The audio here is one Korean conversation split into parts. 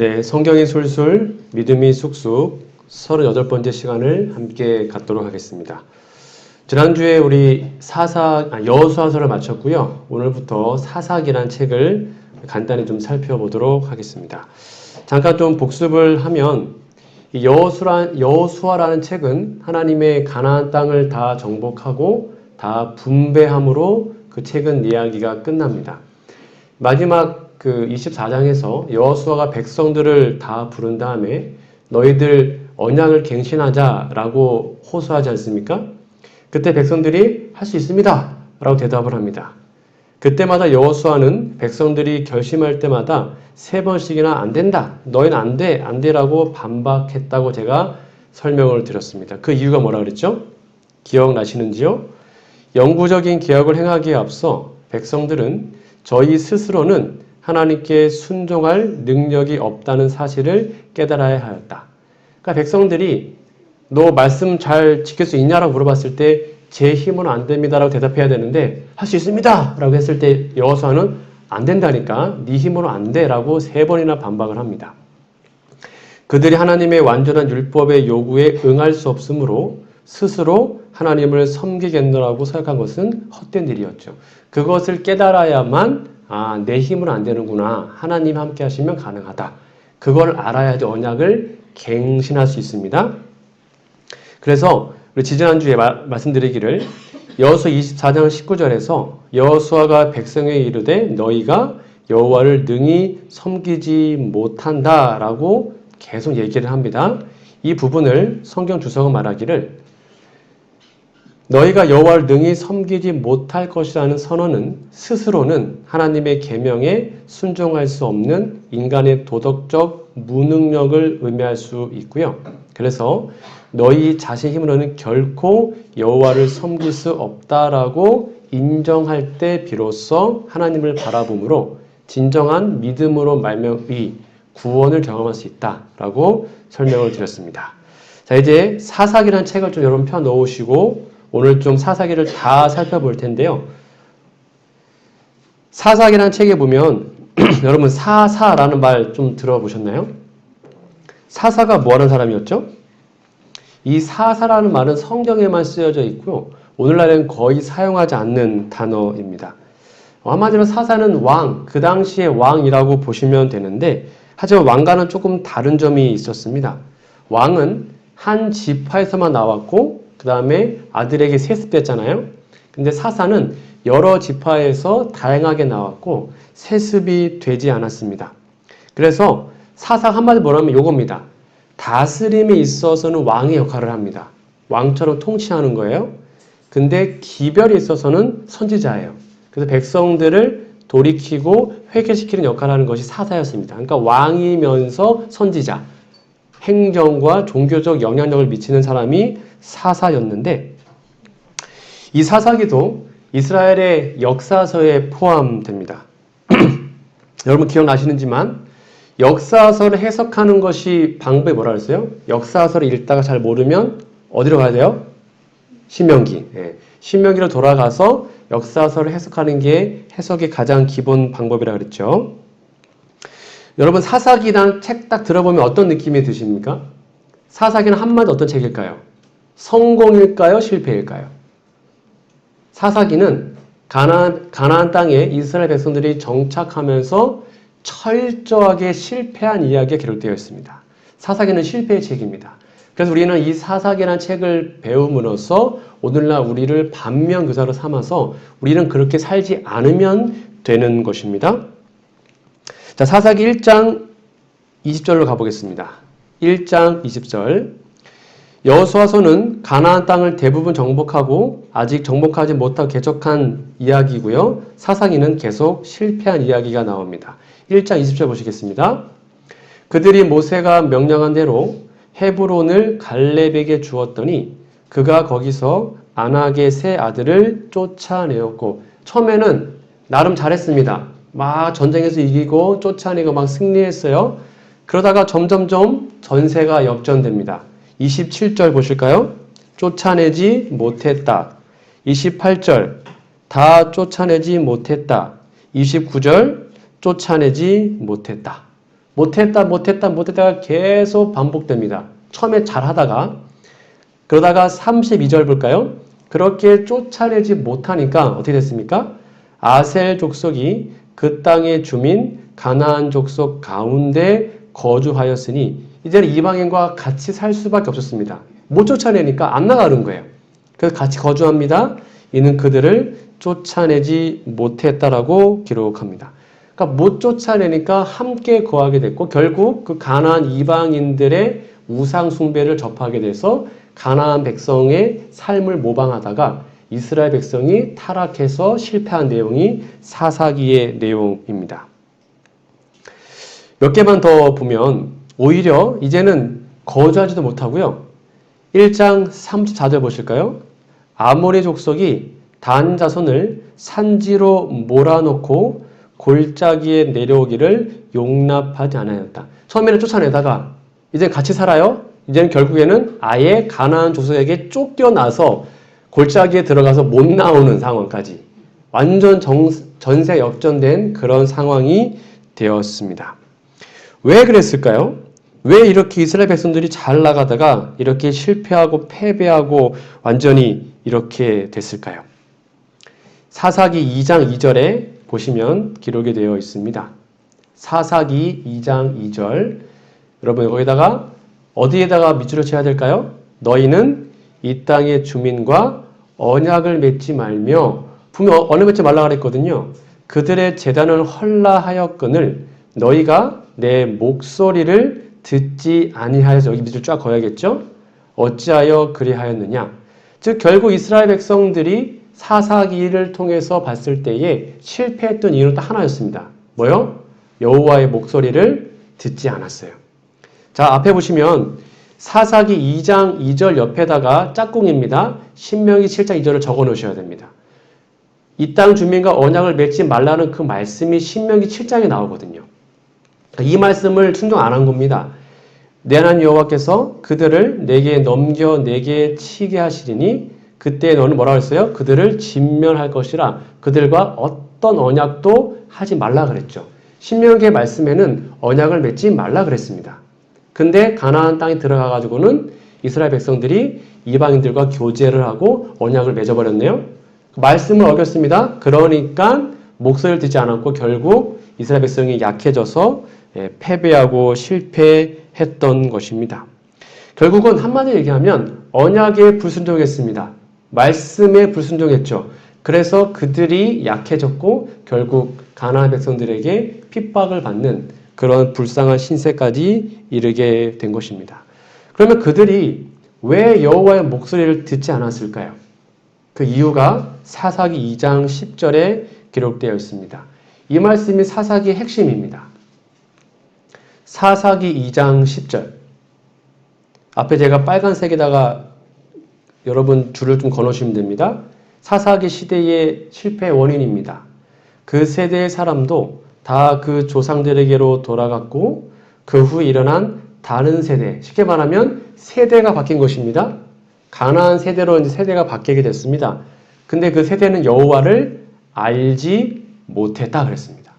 네, 성경이 술술, 믿음이 쑥쑥 38번째 시간을 함께 갖도록 하겠습니다. 지난주에 우리 여호수아서를 마쳤고요. 오늘부터 사사기란 책을 간단히 좀 살펴보도록 하겠습니다. 잠깐 좀 복습을 하면 이 여호수아라는 책은 하나님의 가나안 땅을 다 정복하고 다 분배함으로 그 책은 이야기가 끝납니다. 마지막 그 24장에서 여호수아가 백성들을 다 부른 다음에 너희들 언약을 갱신하자라고 호소하지 않습니까? 그때 백성들이 할 수 있습니다 라고 대답을 합니다. 그때마다 여호수아는 백성들이 결심할 때마다 3번씩이나 안 된다, 너희는 안 돼, 안 돼라고 반박했다고 제가 설명을 드렸습니다. 그 이유가 뭐라 그랬죠? 기억나시는지요? 영구적인 개혁을 행하기에 앞서 백성들은 저희 스스로는 하나님께 순종할 능력이 없다는 사실을 깨달아야 하였다. 그러니까 백성들이 너 말씀 잘 지킬 수 있냐라고 물어봤을 때 제 힘으로는 안 됩니다라고 대답해야 되는데 할 수 있습니다 라고 했을 때 여호수아는 안 된다니까 네 힘으로 안 돼 라고 3번이나 반박을 합니다. 그들이 하나님의 완전한 율법의 요구에 응할 수 없으므로 스스로 하나님을 섬기겠노라고 생각한 것은 헛된 일이었죠. 그것을 깨달아야만 내 힘으로 안 되는구나. 하나님 함께 하시면 가능하다. 그걸 알아야지 언약을 갱신할 수 있습니다. 그래서 우리 지지난주에 말씀드리기를 여호수아 24장 19절에서 여호수아가 백성에게 이르되 너희가 여호와를 능히 섬기지 못한다라고 계속 얘기를 합니다. 이 부분을 성경 주석은 말하기를 너희가 여호와를 능히 섬기지 못할 것이라는 선언은 스스로는 하나님의 계명에 순종할 수 없는 인간의 도덕적 무능력을 의미할 수 있고요. 그래서 너희 자신 힘으로는 결코 여호와를 섬길 수 없다라고 인정할 때 비로소 하나님을 바라봄으로 진정한 믿음으로 말미암아 구원을 경험할 수 있다라고 설명을 드렸습니다. 자, 이제 사사기라는 책을 좀 여러분 펴 놓으시고 오늘 좀 사사기를 다 살펴볼 텐데요. 사사기라는 책에 보면 여러분 사사라는 말 좀 들어보셨나요? 사사가 뭐 하는 사람이었죠? 이 사사라는 말은 성경에만 쓰여져 있고요. 오늘날에는 거의 사용하지 않는 단어입니다. 한마디로 사사는 왕, 그 당시의 왕이라고 보시면 되는데 하지만 왕과는 조금 다른 점이 있었습니다. 왕은 한 지파에서만 나왔고 그 다음에 아들에게 세습됐잖아요. 근데 사사는 여러 지파에서 다양하게 나왔고 세습이 되지 않았습니다. 그래서 사사 한마디로 뭐라면 요겁니다. 다스림에 있어서는 왕의 역할을 합니다. 왕처럼 통치하는 거예요. 근데 기별에 있어서는 선지자예요. 그래서 백성들을 돌이키고 회개시키는 역할을 하는 것이 사사였습니다. 그러니까 왕이면서 선지자, 행정과 종교적 영향력을 미치는 사람이 사사였는데 이 사사기도 이스라엘의 역사서에 포함됩니다. 여러분 기억나시는지만 역사서를 해석하는 것이 방법이 뭐라 그랬어요? 역사서를 읽다가 잘 모르면 어디로 가야 돼요? 신명기. 신명기로 돌아가서 역사서를 해석하는 게 해석의 가장 기본 방법이라 그랬죠. 여러분 사사기란 책 딱 들어보면 어떤 느낌이 드십니까? 사사기는 한마디 어떤 책일까요? 성공일까요? 실패일까요? 사사기는 가나안 땅에 이스라엘 백성들이 정착하면서 철저하게 실패한 이야기가 기록되어 있습니다. 사사기는 실패의 책입니다. 그래서 우리는 이 사사기라는 책을 배움으로써 오늘날 우리를 반면교사로 삼아서 우리는 그렇게 살지 않으면 되는 것입니다. 자, 사사기 1장 20절로 가보겠습니다. 1장 20절 여호수아서는 가나안 땅을 대부분 정복하고 아직 정복하지 못하고 개척한 이야기고요. 사사기는 계속 실패한 이야기가 나옵니다. 1장 20절 보시겠습니다. 그들이 모세가 명령한 대로 헤브론을 갈렙에게 주었더니 그가 거기서 안악의 세 아들을 쫓아내었고 처음에는 나름 잘했습니다. 막 전쟁에서 이기고 쫓아내고 막 승리했어요. 그러다가 점점점 전세가 역전됩니다. 27절 보실까요? 쫓아내지 못했다. 28절 다 쫓아내지 못했다. 29절 쫓아내지 못했다. 못했다가 계속 반복됩니다. 처음에 잘하다가 그러다가 32절 볼까요? 그렇게 쫓아내지 못하니까 어떻게 됐습니까? 아셀 족속이 그 땅의 주민 가나안 족속 가운데 거주하였으니 이제는 이방인과 같이 살 수밖에 없었습니다. 못 쫓아내니까 안 나가는 거예요. 그래서 같이 거주합니다. 이는 그들을 쫓아내지 못했다라고 기록합니다. 그러니까 못 쫓아내니까 함께 거하게 됐고 결국 그 가나안 이방인들의 우상 숭배를 접하게 돼서 가나안 백성의 삶을 모방하다가 이스라엘 백성이 타락해서 실패한 내용이 사사기의 내용입니다. 몇 개만 더 보면 오히려 이제는 거주하지도 못하고요. 1장 34절 보실까요? 아모리 족속이 단 자손을 산지로 몰아놓고 골짜기에 내려오기를 용납하지 않았다. 처음에는 쫓아내다가 이제 같이 살아요. 이제는 결국에는 아예 가나안 족속에게 쫓겨나서 골짜기에 들어가서 못 나오는 상황까지 완전 전세 역전된 그런 상황이 되었습니다. 왜 그랬을까요? 왜 이렇게 이스라엘 백성들이 잘 나가다가 이렇게 실패하고 패배하고 완전히 이렇게 됐을까요? 사사기 2장 2절에 보시면 기록이 되어 있습니다. 사사기 2장 2절 여러분 여기다가 어디에다가 밑줄을 쳐야 될까요? 너희는 이 땅의 주민과 언약을 맺지 말며 분명 언약 맺지 말라 그랬거든요. 그들의 제단을 헐라하였거늘 너희가 내 목소리를 듣지 아니하여서 여기 밑줄 쫙 그어야겠죠? 어찌하여 그리하였느냐? 즉 결국 이스라엘 백성들이 사사기를 통해서 봤을 때에 실패했던 이유는 딱 하나였습니다. 뭐요? 여호와의 목소리를 듣지 않았어요. 자, 앞에 보시면 사사기 2장 2절 옆에다가 짝꿍입니다. 신명기 7장 2절을 적어 놓으셔야 됩니다. 이 땅 주민과 언약을 맺지 말라는 그 말씀이 신명기 7장에 나오거든요. 이 말씀을 순종 안 한 겁니다. 내 하나님 여호와께서 그들을 내게 넘겨 내게 치게 하시리니 그때 너는 뭐라고 했어요? 그들을 진멸할 것이라 그들과 어떤 언약도 하지 말라 그랬죠. 신명기의 말씀에는 언약을 맺지 말라 그랬습니다. 근데 가나안 땅에 들어가가지고는 이스라엘 백성들이 이방인들과 교제를 하고 언약을 맺어버렸네요. 말씀을 어겼습니다. 그러니까 목소리를 듣지 않았고 결국 이스라엘 백성이 약해져서 패배하고 실패했던 것입니다. 결국은 한마디로 얘기하면 언약에 불순종했습니다. 말씀에 불순종했죠. 그래서 그들이 약해졌고 결국 가나안 백성들에게 핍박을 받는 그런 불쌍한 신세까지 이르게 된 것입니다. 그러면 그들이 왜 여호와의 목소리를 듣지 않았을까요? 그 이유가 사사기 2장 10절에 기록되어 있습니다. 이 말씀이 사사기의 핵심입니다. 사사기 2장 10절 앞에 제가 빨간색에다가 여러분 줄을 좀 거놓으시면 됩니다. 사사기 시대의 실패의 원인입니다. 그 세대의 사람도 다 그 조상들에게로 돌아갔고 그 후 일어난 다른 세대, 쉽게 말하면 세대가 바뀐 것입니다. 가나안 세대로 이제 세대가 바뀌게 됐습니다. 근데 그 세대는 여호와를 알지 못했다 그랬습니다.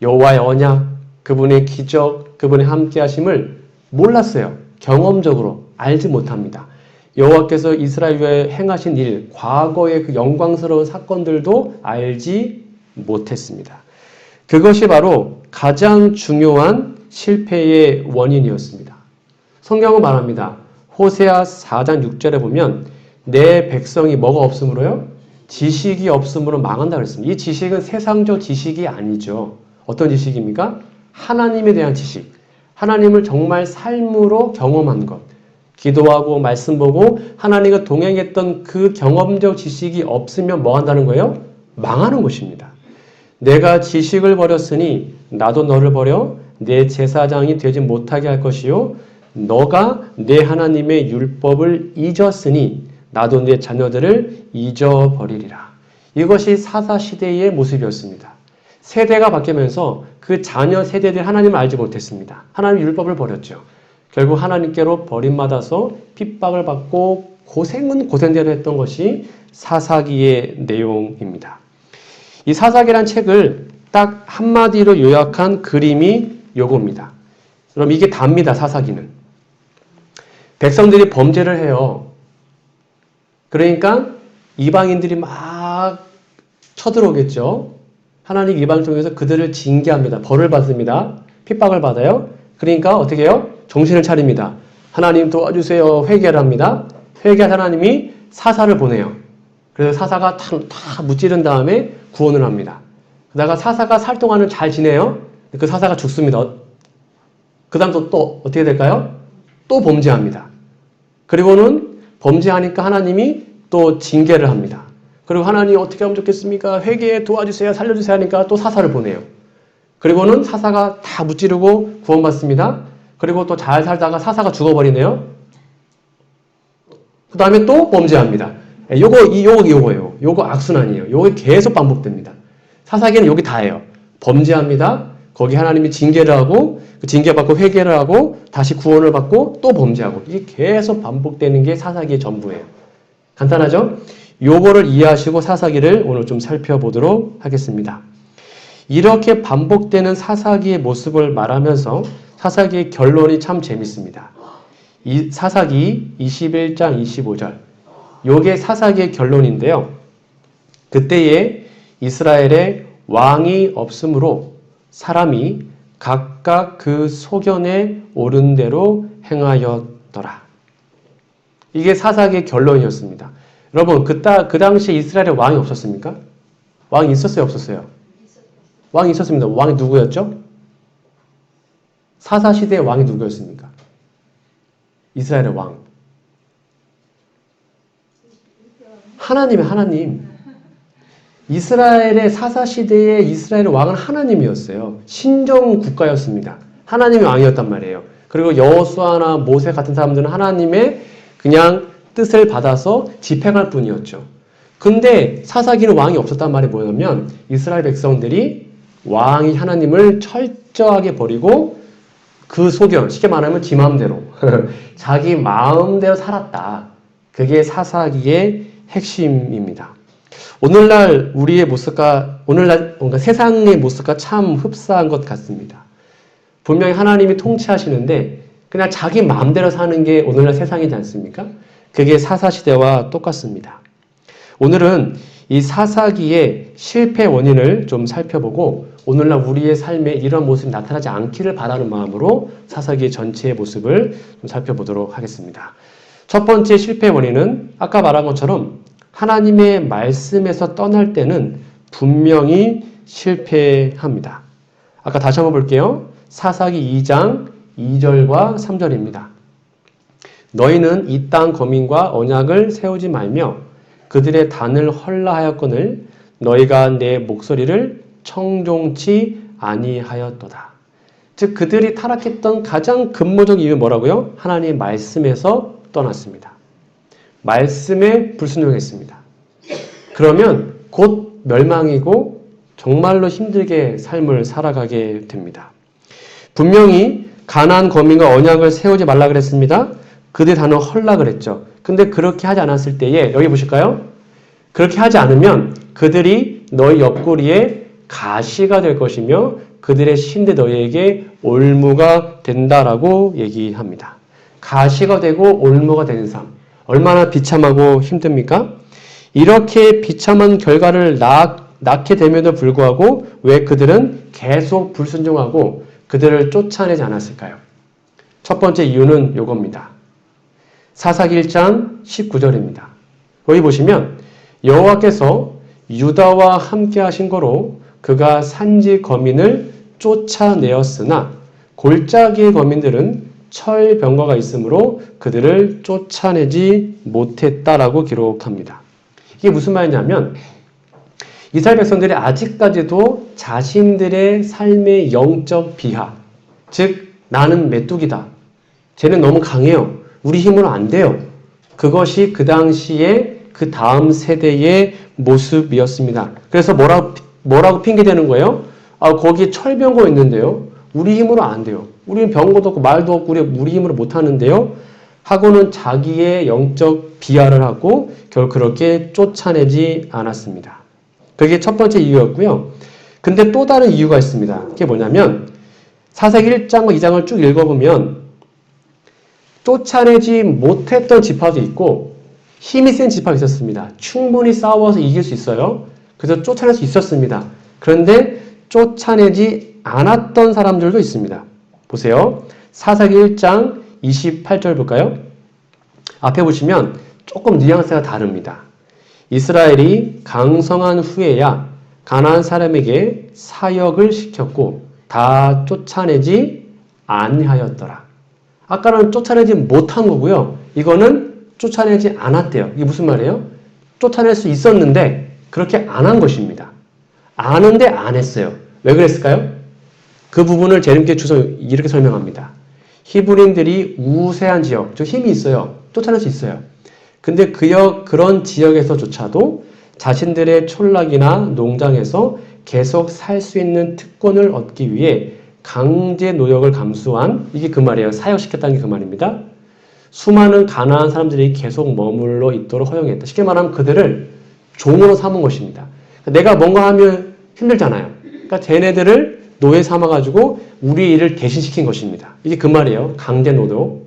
여호와의 언약, 그분의 기적, 그분의 함께하심을 몰랐어요. 경험적으로 알지 못합니다. 여호와께서 이스라엘 위에 행하신 일, 과거의 그 영광스러운 사건들도 알지 못했습니다. 그것이 바로 가장 중요한 실패의 원인이었습니다. 성경은 말합니다. 호세아 4장 6절에 보면 내 백성이 뭐가 없으므로요? 지식이 없으므로 망한다 그랬습니다. 이 지식은 세상적 지식이 아니죠. 어떤 지식입니까? 하나님에 대한 지식. 하나님을 정말 삶으로 경험한 것. 기도하고 말씀 보고 하나님과 동행했던 그 경험적 지식이 없으면 뭐 한다는 거예요? 망하는 것입니다. 내가 지식을 버렸으니 나도 너를 버려 내 제사장이 되지 못하게 할 것이요 너가 내 하나님의 율법을 잊었으니 나도 내 자녀들을 잊어버리리라. 이것이 사사시대의 모습이었습니다. 세대가 바뀌면서 그 자녀 세대들이 하나님을 알지 못했습니다. 하나님의 율법을 버렸죠. 결국 하나님께로 버림받아서 핍박을 받고 고생은 고생대로 했던 것이 사사기의 내용입니다. 이 사사기란 책을 딱 한마디로 요약한 그림이 요겁니다. 그럼 이게 답니다. 사사기는. 백성들이 범죄를 해요. 그러니까 이방인들이 막 쳐들어오겠죠. 하나님 이방을 통해서 그들을 징계합니다. 벌을 받습니다. 핍박을 받아요. 그러니까 어떻게 해요? 정신을 차립니다. 하나님 도와주세요. 회개를 합니다. 회개한 하나님이 사사를 보내요. 그래서 사사가 다 무찌른 다음에 구원을 합니다. 그러다가 사사가 살 동안은 잘 지내요. 그 사사가 죽습니다. 그 다음 또 어떻게 될까요? 또 범죄합니다. 그리고는 범죄하니까 하나님이 또 징계를 합니다. 그리고 하나님 어떻게 하면 좋겠습니까? 회개에 도와주세요. 살려주세요 하니까 또 사사를 보내요. 그리고는 사사가 다 무찌르고 구원받습니다. 그리고 또 잘 살다가 사사가 죽어버리네요. 그 다음에 또 범죄합니다. 요거예요. 요거 악순환이에요. 요게 계속 반복됩니다. 사사기는 여기 다예요. 범죄합니다. 거기 하나님이 징계를 하고 그 징계받고 회개를 하고 다시 구원을 받고 또 범죄하고 이게 계속 반복되는 게 사사기의 전부예요. 간단하죠? 요거를 이해하시고 사사기를 오늘 좀 살펴보도록 하겠습니다. 이렇게 반복되는 사사기의 모습을 말하면서 사사기의 결론이 참 재밌습니다. 이 사사기 21장 25절 요게 사사기의 결론인데요. 그때에 이스라엘에 왕이 없으므로 사람이 각각 그 소견에 옳은 대로 행하였더라. 이게 사사기의 결론이었습니다. 여러분 그 당시에 이스라엘에 왕이 없었습니까? 왕이 있었어요? 없었어요? 왕이 있었습니다. 왕이 누구였죠? 사사시대의 왕이 누구였습니까? 이스라엘의 왕. 하나님. 이스라엘의 사사시대의 이스라엘의 왕은 하나님이었어요. 신정 국가였습니다. 하나님이 왕이었단 말이에요. 그리고 여호수아나 모세 같은 사람들은 하나님의 그냥 뜻을 받아서 집행할 뿐이었죠. 근데 사사기는 왕이 없었단 말이 뭐냐면 이스라엘 백성들이 왕이 하나님을 철저하게 버리고 그 소견, 쉽게 말하면 지 마음대로 자기 마음대로 살았다. 그게 사사기의 핵심입니다. 오늘날 우리의 모습과 오늘날 뭔가 세상의 모습과 참 흡사한 것 같습니다. 분명히 하나님이 통치하시는데 그냥 자기 마음대로 사는 게 오늘날 세상이지 않습니까? 그게 사사시대와 똑같습니다. 오늘은 이 사사기의 실패 원인을 좀 살펴보고 오늘날 우리의 삶에 이런 모습이 나타나지 않기를 바라는 마음으로 사사기의 전체의 모습을 좀 살펴보도록 하겠습니다. 첫 번째 실패 원인은 아까 말한 것처럼 하나님의 말씀에서 떠날 때는 분명히 실패합니다. 아까 다시 한번 볼게요. 사사기 2장 2절과 3절입니다. 너희는 이 땅 거민과 언약을 세우지 말며 그들의 단을 헐라하였거늘 너희가 내 목소리를 청종치 아니하였도다. 즉 그들이 타락했던 가장 근본적 이유는 뭐라고요? 하나님의 말씀에서 떠났습니다. 말씀에 불순종했습니다. 그러면 곧 멸망이고 정말로 힘들게 삶을 살아가게 됩니다. 분명히 가나안 거민과 언약을 세우지 말라 그랬습니다. 그들의 단을 헐라 그랬죠. 근데 그렇게 하지 않았을 때에 여기 보실까요? 그렇게 하지 않으면 그들이 너희 옆구리에 가시가 될 것이며 그들의 신대 너희에게 올무가 된다라고 얘기합니다. 가시가 되고 올무가 되는 삶. 얼마나 비참하고 힘듭니까? 이렇게 비참한 결과를 낳게 됨에도 불구하고 왜 그들은 계속 불순종하고 그들을 쫓아내지 않았을까요? 첫 번째 이유는 이겁니다. 사사기 1장 19절입니다. 여기 보시면 여호와께서 유다와 함께 하신 거로 그가 산지 거민을 쫓아내었으나 골짜기의 거민들은 철병거가 있으므로 그들을 쫓아내지 못했다라고 기록합니다. 이게 무슨 말이냐면 이스라엘 백성들이 아직까지도 자신들의 삶의 영적 비하, 즉 나는 메뚜기다. 쟤는 너무 강해요. 우리 힘으로 안 돼요. 그것이 그 당시에 그 다음 세대의 모습이었습니다. 그래서 뭐라고 핑계대는 거예요? 거기 철병거 있는데요. 우리 힘으로 안 돼요. 우리는 병거도 없고 말도 없고 우리 힘으로 못 하는데요. 하고는 자기의 영적 비하를 하고 결국 그렇게 쫓아내지 않았습니다. 그게 첫 번째 이유였고요. 근데 또 다른 이유가 있습니다. 그게 뭐냐면 사사기 1장과 2장을 쭉 읽어보면 쫓아내지 못했던 지파도 있고 힘이 센 지파가 있었습니다. 충분히 싸워서 이길 수 있어요. 그래서 쫓아낼 수 있었습니다. 그런데 쫓아내지 않았던 사람들도 있습니다. 보세요. 사사기 1장 28절 볼까요? 앞에 보시면 조금 뉘앙스가 다릅니다. 이스라엘이 강성한 후에야 가나안 사람에게 사역을 시켰고 다 쫓아내지 아니하였더라. 아까는 쫓아내지 못한 거고요. 이거는 쫓아내지 않았대요. 이게 무슨 말이에요? 쫓아낼 수 있었는데 그렇게 안 한 것입니다. 아는데 안 했어요. 왜 그랬을까요? 그 부분을 재림께 주서 이렇게 설명합니다. 히브리인들이 우세한 지역, 즉 힘이 있어요. 쫓아낼 수 있어요. 근데 그런 지역에서조차도 자신들의 촌락이나 농장에서 계속 살 수 있는 특권을 얻기 위해 강제 노역을 감수한, 이게 그 말이에요. 사역시켰다는 게 그 말입니다. 수많은 가나안 사람들이 계속 머물러 있도록 허용했다. 쉽게 말하면 그들을 종으로 삼은 것입니다. 내가 뭔가 하면 힘들잖아요. 그러니까 쟤네들을 노예 삼아가지고 우리 일을 대신시킨 것입니다. 이게 그 말이에요. 강제 노동.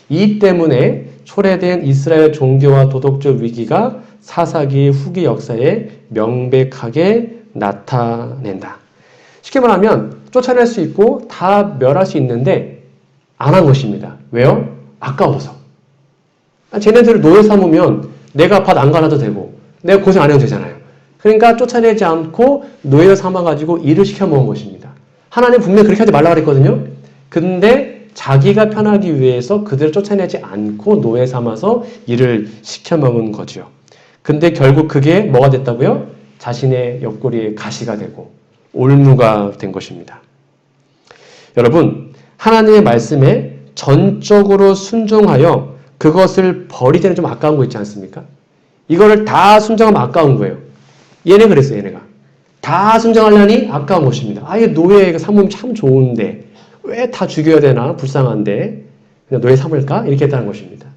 이 때문에 초래된 이스라엘 종교와 도덕적 위기가 사사기 후기 역사에 명백하게 나타낸다. 쉽게 말하면 쫓아낼 수 있고 다 멸할 수 있는데 안 한 것입니다. 왜요? 아까워서. 쟤네들을 노예 삼으면 내가 밭 안 갈아도 되고 내가 고생 안 해도 되잖아요. 그러니까 쫓아내지 않고 노예를 삼아가지고 일을 시켜 먹은 것입니다. 하나님 분명히 그렇게 하지 말라 그랬거든요. 근데 자기가 편하기 위해서 그들을 쫓아내지 않고 노예 삼아서 일을 시켜 먹은 거죠. 근데 결국 그게 뭐가 됐다고요? 자신의 옆구리에 가시가 되고 올무가 된 것입니다. 여러분, 하나님의 말씀에 전적으로 순종하여 그것을 버리자니 좀 아까운 거 있지 않습니까? 이거를 다 순종하면 아까운 거예요. 얘네 그랬어요, 얘네가. 다 순종하려니 아까운 것입니다. 아예 노예 삼으면 참 좋은데 왜 다 죽여야 되나? 불쌍한데 그냥 노예 삼을까? 이렇게 했다는 것입니다.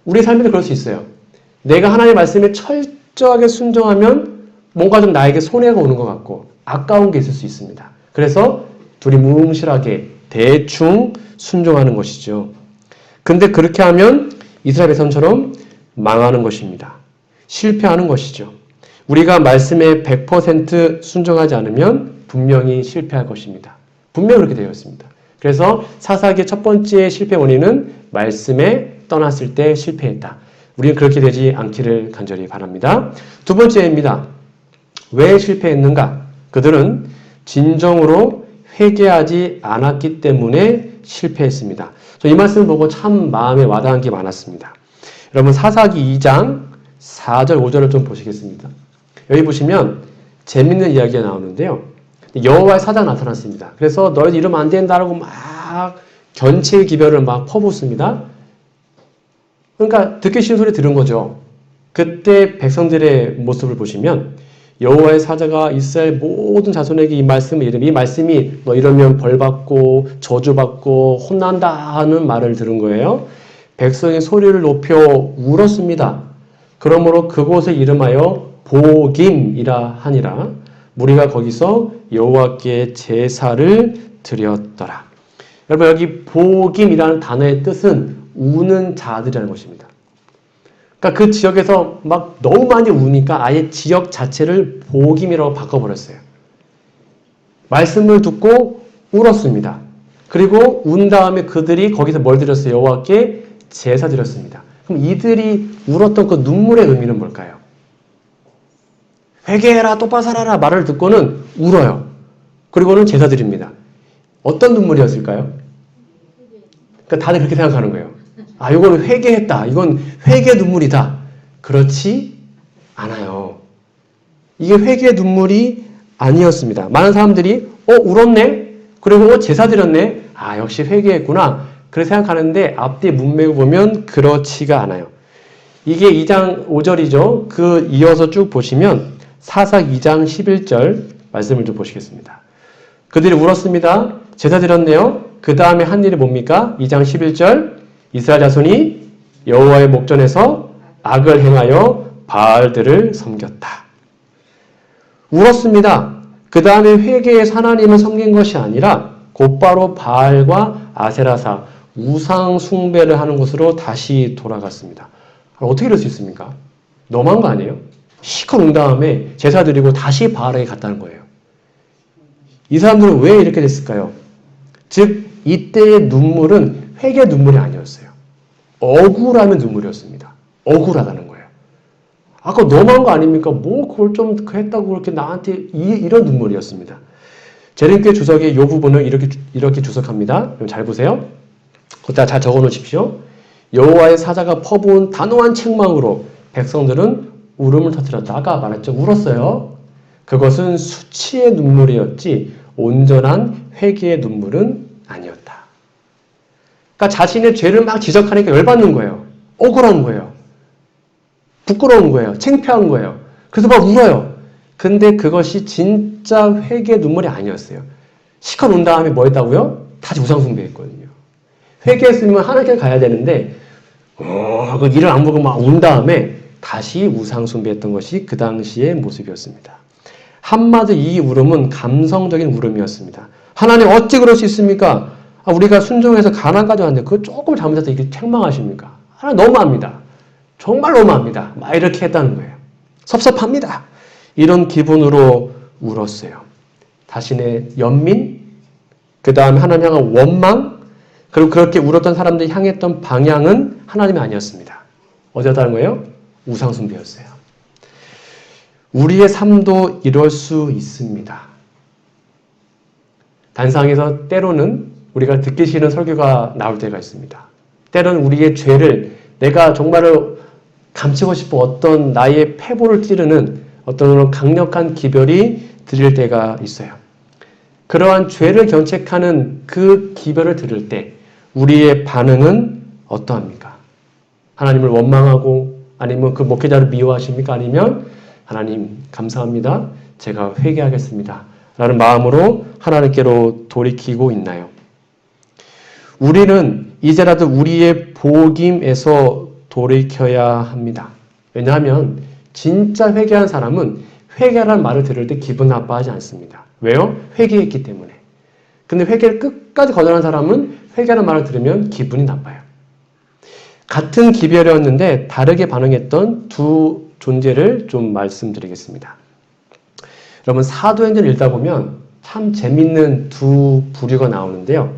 우리 삶에도 그럴 수 있어요. 내가 하나님의 말씀에 철저하게 순종하면 뭔가 좀 나에게 손해가 오는 것 같고 아까운 게 있을 수 있습니다. 그래서 두리뭉실하게 대충 순종하는 것이죠. 근데 그렇게 하면 이스라엘 백성처럼 망하는 것입니다. 실패하는 것이죠. 우리가 말씀에 100% 순종하지 않으면 분명히 실패할 것입니다. 분명히 그렇게 되어 있습니다. 그래서 사사기의 첫 번째 실패 원인은 말씀에 떠났을 때 실패했다. 우리는 그렇게 되지 않기를 간절히 바랍니다. 두 번째입니다. 왜 실패했는가? 그들은 진정으로 회개하지 않았기 때문에 실패했습니다. 이 말씀을 보고 참 마음에 와닿은 게 많았습니다. 여러분 사사기 2장 4절 5절을 좀 보시겠습니다. 여기 보시면 재밌는 이야기가 나오는데요. 여호와의 사자가 나타났습니다. 그래서 너희들 이러면 안 된다라고 막 견체의 기별을 막 퍼붓습니다. 그러니까 듣기 싫은 소리 들은 거죠. 그때 백성들의 모습을 보시면 여호와의 사자가 이스라엘 모든 자손에게 이 말씀을 이르면 이 말씀이 너 이러면 벌받고 저주받고 혼난다 하는 말을 들은 거예요. 백성이 소리를 높여 울었습니다. 그러므로 그곳을 이름하여 보김이라 하니라. 우리가 거기서 여호와께 제사를 드렸더라. 여러분 여기 보김이라는 단어의 뜻은 우는 자들이라는 것입니다. 그러니까 그 지역에서 막 너무 많이 우니까 아예 지역 자체를 보김이라고 바꿔버렸어요. 말씀을 듣고 울었습니다. 그리고 운 다음에 그들이 거기서 뭘 드렸어요? 여호와께 제사 드렸습니다. 그럼 이들이 울었던 그 눈물의 의미는 뭘까요? 회개해라, 똑바로 살아라 말을 듣고는 울어요. 그리고는 제사 드립니다. 어떤 눈물이었을까요? 그러니까 다들 그렇게 생각하는 거예요. 아, 이거는 회개했다. 이건 회개 눈물이다. 그렇지 않아요. 이게 회개 눈물이 아니었습니다. 많은 사람들이 울었네? 그리고 제사 드렸네? 아, 역시 회개했구나. 그렇게 생각하는데 앞뒤 문맥을 보면 그렇지가 않아요. 이게 2장 5절이죠. 그 이어서 쭉 보시면 사사기 2장 11절 말씀을 좀 보시겠습니다. 그들이 울었습니다. 제사 드렸네요. 그 다음에 한 일이 뭡니까? 2장 11절 이스라엘 자손이 여호와의 목전에서 악을 행하여 바알들을 섬겼다. 울었습니다. 그 다음에 회개해서 하나님을 섬긴 것이 아니라 곧바로 바알과 아세라사 우상 숭배를 하는 곳으로 다시 돌아갔습니다. 어떻게 이럴 수 있습니까? 너무한 거 아니에요? 시커 논 다음에 제사 드리고 다시 바알에게 갔다는 거예요. 이 사람들은 왜 이렇게 됐을까요? 즉 이때의 눈물은 회개의 눈물이 아니었어요. 억울함의 눈물이었습니다. 억울하다는 거예요. 아까 너무한 거 아닙니까? 뭐 그걸 좀 했다고 그렇게 나한테 이런 눈물이었습니다. 재림교회 주석의 이 부분을 이렇게 주석합니다. 잘 보세요. 거기다 잘 적어 놓으십시오. 여호와의 사자가 퍼부은 단호한 책망으로 백성들은 울음을 터뜨렸다. 아까 말했죠. 울었어요. 그것은 수치의 눈물이었지 온전한 회개의 눈물은 아니었다. 그러니까 자신의 죄를 막 지적하니까 열받는 거예요. 억울한 거예요. 부끄러운 거예요. 창피한 거예요. 그래서 막 울어요. 근데 그것이 진짜 회개의 눈물이 아니었어요. 시커 논 다음에 뭐 했다고요? 다시 우상숭배했거든요. 회개했으면 하나님께 가야 되는데 그 일을 안 보고 막 운 다음에 다시 우상숭배했던 것이 그 당시의 모습이었습니다. 한마디 이 울음은 감성적인 울음이었습니다. 하나님 어찌 그럴 수 있습니까? 우리가 순종해서 가나안까지 왔는데 그거 조금 잘못해서 이렇게 책망하십니까? 하나님 너무합니다. 정말 너무합니다. 막 이렇게 했다는 거예요. 섭섭합니다. 이런 기분으로 울었어요. 자신의 연민, 그 다음에 하나님 향한 원망, 그리고 그렇게 울었던 사람들이 향했던 방향은 하나님이 아니었습니다. 어디였다는 거예요? 우상숭배였어요. 우리의 삶도 이럴 수 있습니다. 단상에서 때로는 우리가 듣기 싫은 설교가 나올 때가 있습니다. 때로는 우리의 죄를 내가 정말로 감추고 싶어 어떤 나의 패보를 찌르는 어떤 강력한 기별이 들릴 때가 있어요. 그러한 죄를 견책하는 그 기별을 들을 때 우리의 반응은 어떠합니까? 하나님을 원망하고 아니면 그 목회자를 미워하십니까? 아니면 하나님 감사합니다. 제가 회개하겠습니다. 라는 마음으로 하나님께로 돌이키고 있나요? 우리는 이제라도 우리의 복임에서 돌이켜야 합니다. 왜냐하면 진짜 회개한 사람은 회개라는 말을 들을 때 기분 나빠하지 않습니다. 왜요? 회개했기 때문에. 근데 회개를 끝까지 거절한 사람은 회개라는 말을 들으면 기분이 나빠요. 같은 기별이었는데 다르게 반응했던 두 존재를 좀 말씀드리겠습니다. 여러분 사도행전 읽다 보면 참 재밌는 두 부류가 나오는데요.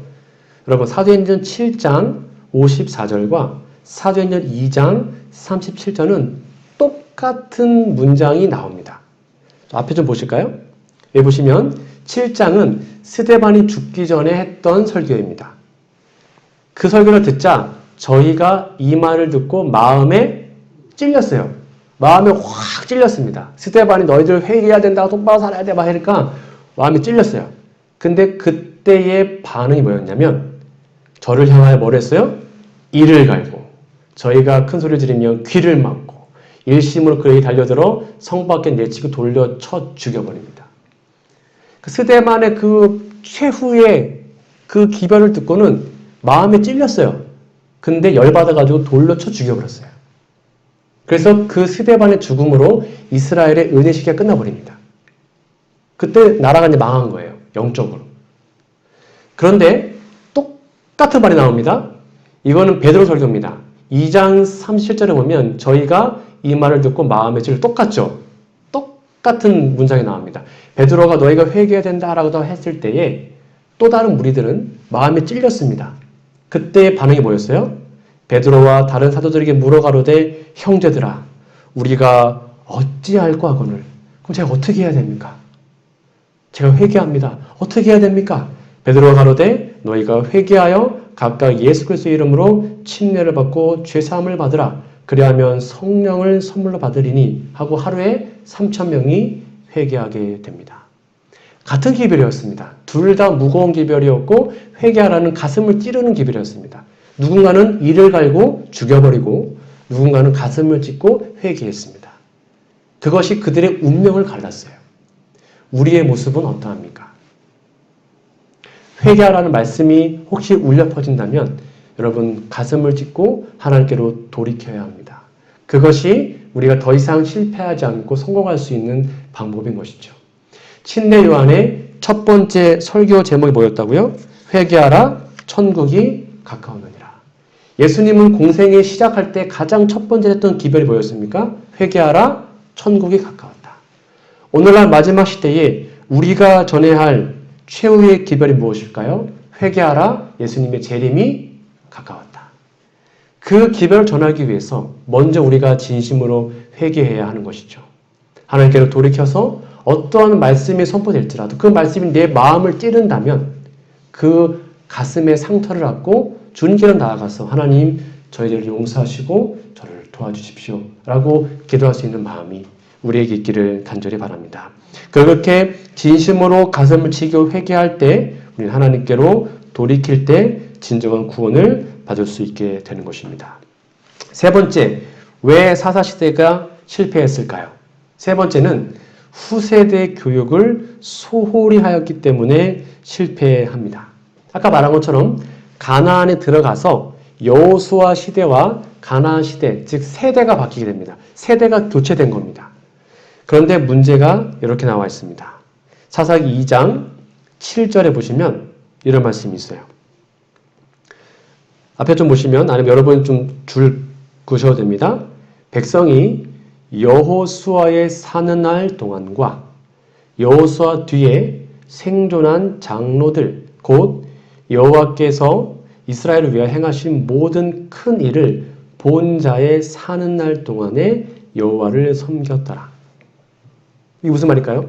여러분 사도행전 7장 54절과 사도행전 2장 37절은 똑같은 문장이 나옵니다. 앞에 좀 보실까요? 여기 보시면 7장은 스데반이 죽기 전에 했던 설교입니다. 그 설교를 듣자 저희가 이 말을 듣고 마음에 찔렸어요. 마음에 확 찔렸습니다. 스데반이 너희들 회개해야 된다, 똑바로 살아야 돼, 막 하니까 마음이 찔렸어요. 근데 그때의 반응이 뭐였냐면 저를 향하여 뭘 했어요? 이를 갈고 저희가 큰 소리 지르면 귀를 막고 일심으로 그에게 달려들어 성 밖에 내치고 돌려 쳐 죽여버립니다. 그 스데반의 그 최후의 그 기별을 듣고는 마음에 찔렸어요. 근데 열받아가지고 돌려 쳐 죽여버렸어요. 그래서 그 스데반의 죽음으로 이스라엘의 은혜 시기가 끝나버립니다. 그때 나라가 이제 망한 거예요. 영적으로. 그런데 똑같은 말이 나옵니다. 이거는 베드로 설교입니다. 2장 37절에 보면 저희가 이 말을 듣고 마음에 찔려 똑같죠? 똑같은 문장이 나옵니다. 베드로가 너희가 회개해야 된다라고 했을 때에 또 다른 무리들은 마음에 찔렸습니다. 그때의 반응이 뭐였어요? 베드로와 다른 사도들에게 물어가로되 형제들아 우리가 어찌할꼬 하거늘 그럼 제가 어떻게 해야 됩니까? 제가 회개합니다. 어떻게 해야 됩니까? 베드로가 가로되 너희가 회개하여 각각 예수 그리스도의 이름으로 침례를 받고 죄사함을 받으라. 그리하면 성령을 선물로 받으리니 하고 하루에 3,000명이 회개하게 됩니다. 같은 기별이었습니다. 둘 다 무거운 기별이었고 회개하라는 가슴을 찌르는 기별이었습니다. 누군가는 이를 갈고 죽여버리고 누군가는 가슴을 찢고 회개했습니다. 그것이 그들의 운명을 갈랐어요. 우리의 모습은 어떠합니까? 회개하라는 말씀이 혹시 울려 퍼진다면 여러분 가슴을 찢고 하나님께로 돌이켜야 합니다. 그것이 우리가 더 이상 실패하지 않고 성공할 수 있는 방법인 것이죠. 침례 요한의 첫 번째 설교 제목이 뭐였다고요? 회개하라, 천국이 가까우느니라. 예수님은 공생에 시작할 때 가장 첫 번째 했던 기별이 뭐였습니까? 회개하라, 천국이 가까웠다. 오늘날 마지막 시대에 우리가 전해야 할 최후의 기별이 무엇일까요? 회개하라, 예수님의 재림이 가까웠다. 그 기별을 전하기 위해서 먼저 우리가 진심으로 회개해야 하는 것이죠. 하나님께로 돌이켜서 어떠한 말씀이 선포될지라도 그 말씀이 내 마음을 찌른다면 그 가슴에 상처를 안고 주님께로 나아가서 하나님 저희들을 용서하시고 저를 도와주십시오 라고 기도할 수 있는 마음이 우리에게 있기를 간절히 바랍니다. 그렇게 진심으로 가슴을 치고 회개할 때 우리는 하나님께로 돌이킬 때 진정한 구원을 받을 수 있게 되는 것입니다. 세 번째, 왜 사사시대가 실패했을까요? 세 번째는 후세대 교육을 소홀히 하였기 때문에 실패합니다. 아까 말한 것처럼 가나안에 들어가서 여호수아 시대와 가나안 시대, 즉 세대가 바뀌게 됩니다. 세대가 교체된 겁니다. 그런데 문제가 이렇게 나와 있습니다. 사사기 2장 7절에 보시면 이런 말씀이 있어요. 앞에 좀 보시면 아니면 여러분 좀 줄 그으셔도 됩니다. 백성이 여호수아의 사는 날 동안과 여호수아 뒤에 생존한 장로들 곧 여호와께서 이스라엘을 위하여 행하신 모든 큰 일을 본 자의 사는 날 동안에 여호와를 섬겼더라. 이게 무슨 말일까요?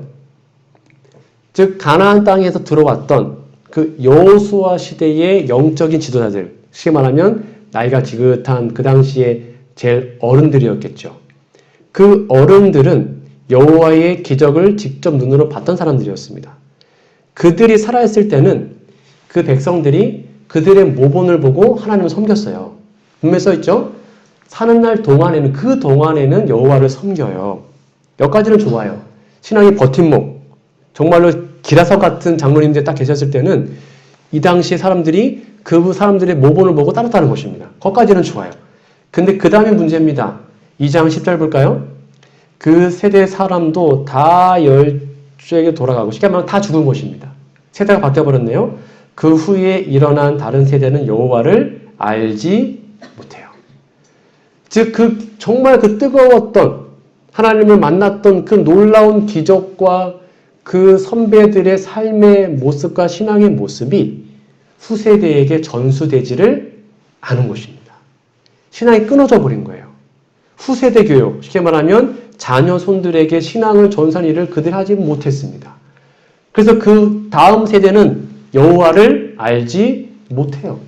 즉 가나안 땅에서 들어왔던 그 여호수아 시대의 영적인 지도자들, 쉽게 말하면 나이가 지긋한 그 당시에 제일 어른들이었겠죠. 그 어른들은 여호와의 기적을 직접 눈으로 봤던 사람들이었습니다. 그들이 살아있을 때는 그 백성들이 그들의 모본을 보고 하나님을 섬겼어요. 분명히 써있죠? 사는 날 동안에는 그 동안에는 여호와를 섬겨요. 여기까지는 좋아요. 신앙의 버팀목. 정말로 기라석 같은 장로님들 딱 계셨을 때는 이 당시에 사람들이 그 사람들의 모본을 보고 따랐다는 것입니다. 거기까지는 좋아요. 근데 그 다음에 문제입니다. 2장 10절 볼까요? 그 세대 사람도 다 열주에게 돌아가고 쉽게 말하면 다 죽은 것입니다. 세대가 바뀌어버렸네요. 그 후에 일어난 다른 세대는 여호와를 알지 못해요. 즉 정말 그 뜨거웠던 하나님을 만났던 그 놀라운 기적과 그 선배들의 삶의 모습과 신앙의 모습이 후세대에게 전수되지를 않은 것입니다. 신앙이 끊어져 버린 거예요. 후세대 교육, 쉽게 말하면 자녀 손들에게 신앙을 전수하는 일을 그들이 하지 못했습니다. 그래서 그 다음 세대는 여호와를 알지 못해요.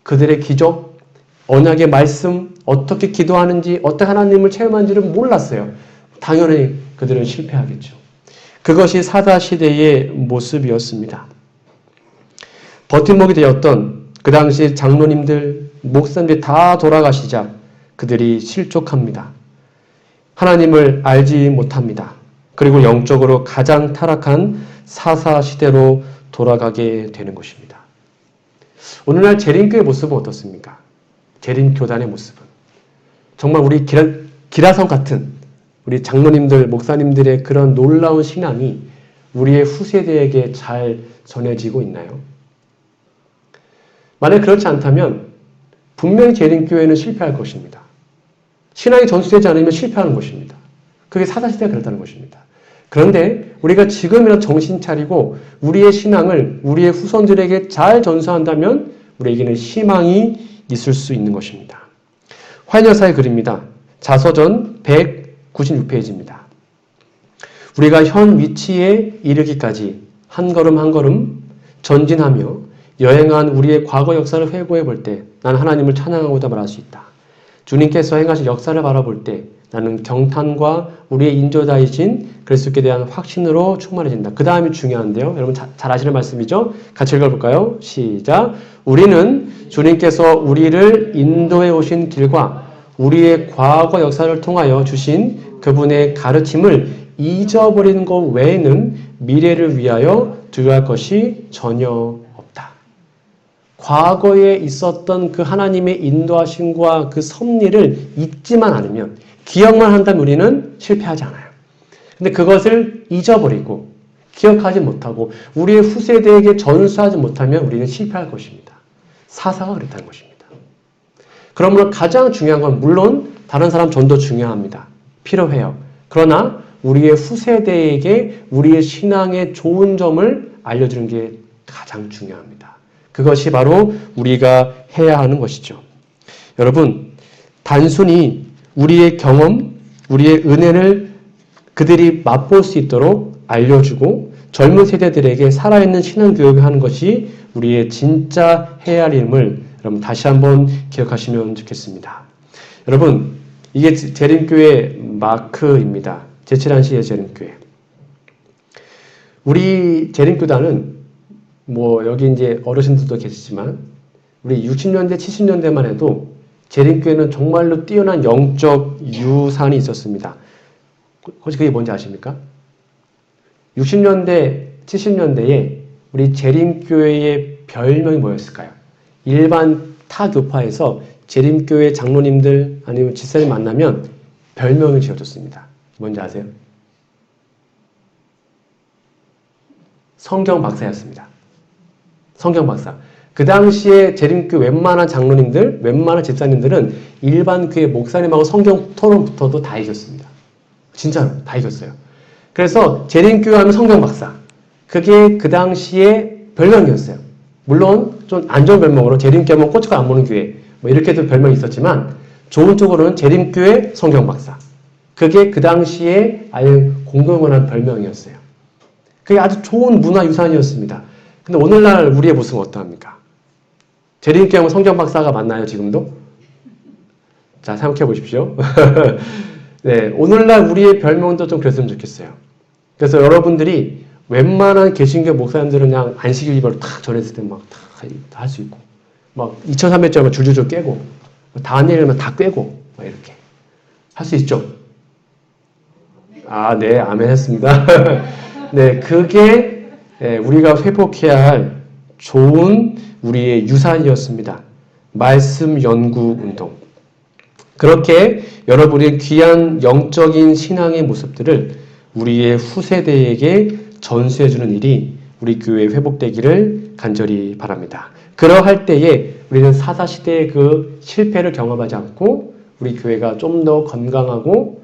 그들의 기적, 언약의 말씀, 어떻게 기도하는지, 어떻게 하나님을 체험하는지를 몰랐어요. 당연히 그들은 실패하겠죠. 그것이 사사시대의 모습이었습니다. 버팀목이 되었던 그 당시 장로님들, 목사님들이 다 돌아가시자 그들이 실족합니다. 하나님을 알지 못합니다. 그리고 영적으로 가장 타락한 사사시대로 돌아가게 되는 것입니다. 오늘날 재림교의 모습은 어떻습니까? 재림교단의 모습은 정말 우리 기라성 같은 우리 장로님들, 목사님들의 그런 놀라운 신앙이 우리의 후세대에게 잘 전해지고 있나요? 만약 그렇지 않다면 분명히 재림교회는 실패할 것입니다. 신앙이 전수되지 않으면 실패하는 것입니다. 그게 사사시대가 그렇다는 것입니다. 그런데 우리가 지금이라도 정신 차리고 우리의 신앙을 우리의 후손들에게 잘 전수한다면 우리에게는 희망이 있을 수 있는 것입니다. 화인여사의 글입니다. 자서전 196페이지입니다. 우리가 현 위치에 이르기까지 한 걸음 한 걸음 전진하며 여행한 우리의 과거 역사를 회고해 볼 때 나는 하나님을 찬양하고자 말할 수 있다. 주님께서 행하신 역사를 바라볼 때 나는 경탄과 우리의 인조다이신 그리스도께 대한 확신으로 충만해진다. 그 다음이 중요한데요. 여러분 잘 아시는 말씀이죠? 같이 읽어볼까요? 시작. 우리는 주님께서 우리를 인도해 오신 길과 우리의 과거 역사를 통하여 주신 그분의 가르침을 잊어버리는 것 외에는 미래를 위하여 두려워할 것이 전혀 없다. 과거에 있었던 그 하나님의 인도하심과 그 섭리를 잊지만 않으면 기억만 한다면 우리는 실패하지 않아요. 근데 그것을 잊어버리고 기억하지 못하고 우리의 후세대에게 전수하지 못하면 우리는 실패할 것입니다. 사사가 그렇다는 것입니다. 그러므로 가장 중요한 건 물론 다른 사람 전도 중요합니다. 필요해요. 그러나 우리의 후세대에게 우리의 신앙의 좋은 점을 알려주는 게 가장 중요합니다. 그것이 바로 우리가 해야 하는 것이죠. 여러분, 단순히 우리의 경험, 우리의 은혜를 그들이 맛볼 수 있도록 알려주고 젊은 세대들에게 살아있는 신앙교육을 하는 것이 우리의 진짜 해야 할 일임을 여러분 다시 한번 기억하시면 좋겠습니다. 여러분, 이게 재림교회 마크입니다. 제칠한시의 재림교회. 우리 재림교단은 여기 이제 어르신들도 계시지만 우리 60년대, 70년대만 해도 재림교회는 정말로 뛰어난 영적 유산이 있었습니다. 혹시 그게 뭔지 아십니까? 60년대, 70년대에 우리 재림교회의 별명이 뭐였을까요? 일반 타 교파에서 재림교회 장로님들 아니면 집사님 만나면 별명을 지어줬습니다. 뭔지 아세요? 성경 박사였습니다. 성경 박사. 그 당시에 재림교회 웬만한 장로님들, 웬만한 집사님들은 일반 교회 목사님하고 성경 토론부터도 다 이겼습니다. 진짜로 다 이겼어요. 그래서 재림교회 하면 성경 박사. 그게 그 당시에 별명이었어요. 물론 좀 안 좋은 별명으로 재림교회 하면 고춧가루 안 보는 교회 이렇게도 별명이 있었지만 좋은 쪽으로는 재림교회 성경 박사. 그게 그 당시에 아예 공공연한 별명이었어요. 그게 아주 좋은 문화유산이었습니다. 근데 오늘날 우리의 모습은 어떠합니까? 재림교회 하면 성경 박사가 맞나요, 지금도? 자, 생각해 보십시오. 네, 오늘날 우리의 별명도 좀 그랬으면 좋겠어요. 그래서 여러분들이 웬만한 개신교 목사님들은 그냥 안식일 예배로 탁 전했을 때 막 다 할 수 있고, 막 2300점을 줄줄줄 깨고, 다니엘만 다 꿰고, 막 이렇게 할 수 있죠. 아, 네, 아멘 했습니다. 네, 그게 우리가 회복해야 할 좋은 우리의 유산이었습니다. 말씀 연구 운동. 그렇게 여러분의 귀한 영적인 신앙의 모습들을 우리의 후세대에게 전수해주는 일이 우리 교회에 회복되기를 간절히 바랍니다. 그러할 때에 우리는 사사시대의 그 실패를 경험하지 않고 우리 교회가 좀 더 건강하고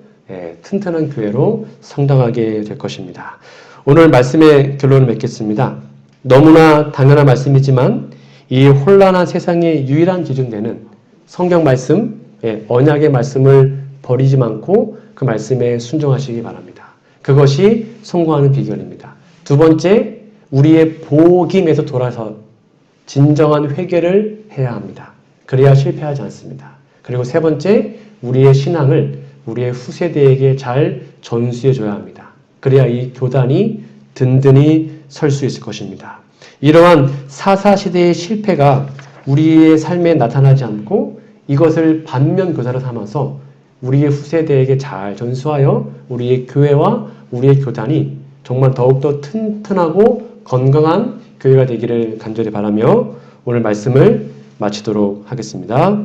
튼튼한 교회로 성장하게 될 것입니다. 오늘 말씀의 결론을 맺겠습니다. 너무나 당연한 말씀이지만 이 혼란한 세상의 유일한 기준되는 성경 말씀, 언약의 말씀을 버리지 않고 그 말씀에 순종하시기 바랍니다. 그것이 성공하는 비결입니다. 두 번째, 우리의 복임에서 돌아서 진정한 회개를 해야 합니다. 그래야 실패하지 않습니다. 그리고 세 번째, 우리의 신앙을 우리의 후세대에게 잘 전수해줘야 합니다. 그래야 이 교단이 든든히 설 수 있을 것입니다. 이러한 사사시대의 실패가 우리의 삶에 나타나지 않고 이것을 반면 교사로 삼아서 우리의 후세대에게 잘 전수하여 우리의 교회와 우리의 교단이 정말 더욱더 튼튼하고 건강한 교회가 되기를 간절히 바라며 오늘 말씀을 마치도록 하겠습니다.